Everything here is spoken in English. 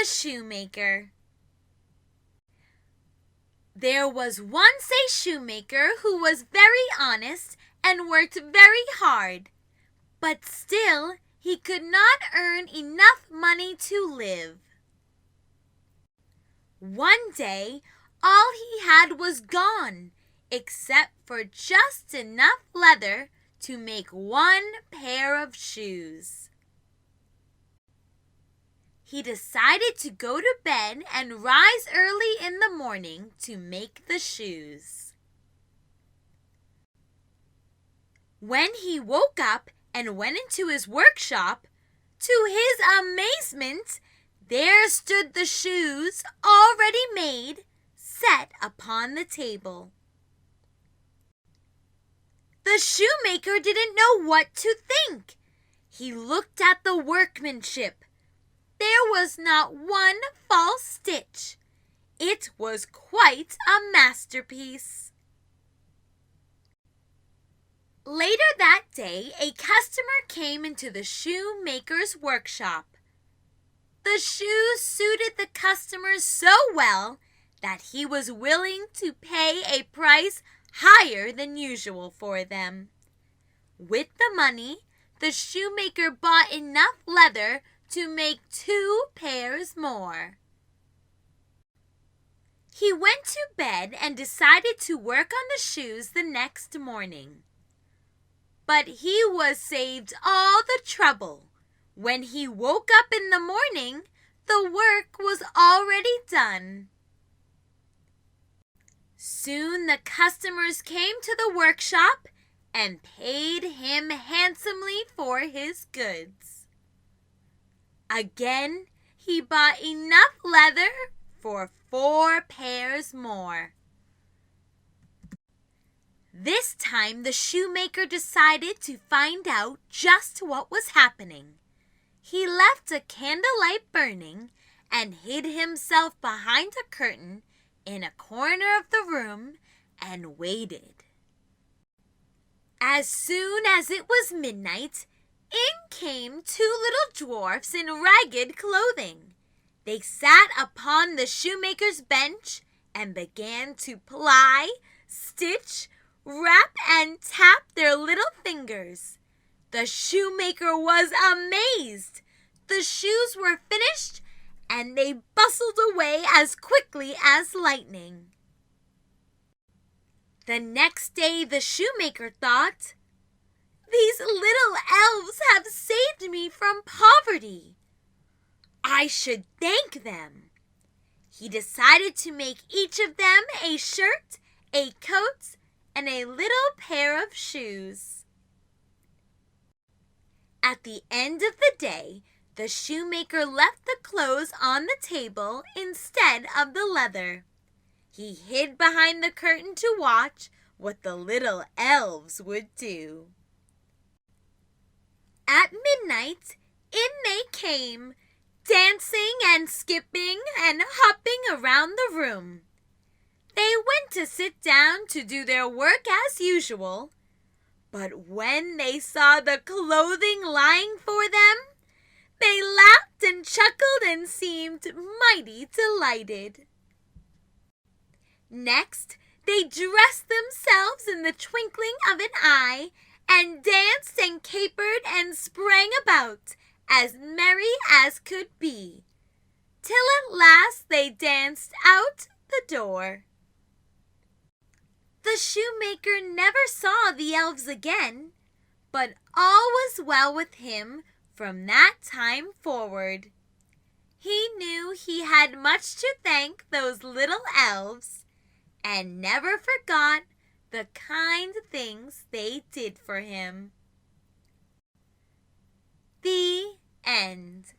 The Shoemaker. There was once a shoemaker who was very honest and worked very hard, but still he could not earn enough money to live. One day, all he had was gone, except for just enough leather to make one pair of shoes. He decided to go to bed and rise early in the morning to make the shoes. When he woke up and went into his workshop, to his amazement, there stood the shoes already made, set upon the table. The shoemaker didn't know what to think. He looked at the workmanship. There was not one false stitch. It was quite a masterpiece. Later that day, a customer came into the shoemaker's workshop. The shoes suited the customer so well that he was willing to pay a price higher than usual for them. With the money, the shoemaker bought enough leather to make 2 pairs more. He went to bed and decided to work on the shoes the next morning. But he was saved all the trouble. When he woke up in the morning, the work was already done. Soon the customers came to the workshop and paid him handsomely for his goods. Again, he bought enough leather for 4 pairs more. This time the shoemaker decided to find out just what was happening. He left a candlelight burning and hid himself behind a curtain in a corner of the room and waited. As soon as it was midnight, in came 2 little dwarfs in ragged clothing. They sat upon the shoemaker's bench and began to ply, stitch, wrap, and tap their little fingers. The shoemaker was amazed. The shoes were finished, and they bustled away as quickly as lightning. The next day the shoemaker thought, "These little elves have saved me from poverty. I should thank them." He decided to make each of them a shirt, a coat, and a little pair of shoes. At the end of the day, the shoemaker left the clothes on the table instead of the leather. He hid behind the curtain to watch what the little elves would do. At midnight, in they came, dancing and skipping and hopping around the room. They went to sit down to do their work as usual, but when they saw the clothing lying for them, they laughed and chuckled and seemed mighty delighted. Next, they dressed themselves in the twinkling of an eye and danced and capered and sprang about, as merry as could be, till at last they danced out the door. The shoemaker never saw the elves again, but all was well with him from that time forward. He knew he had much to thank those little elves, and never forgot the kind things they did for him. The end.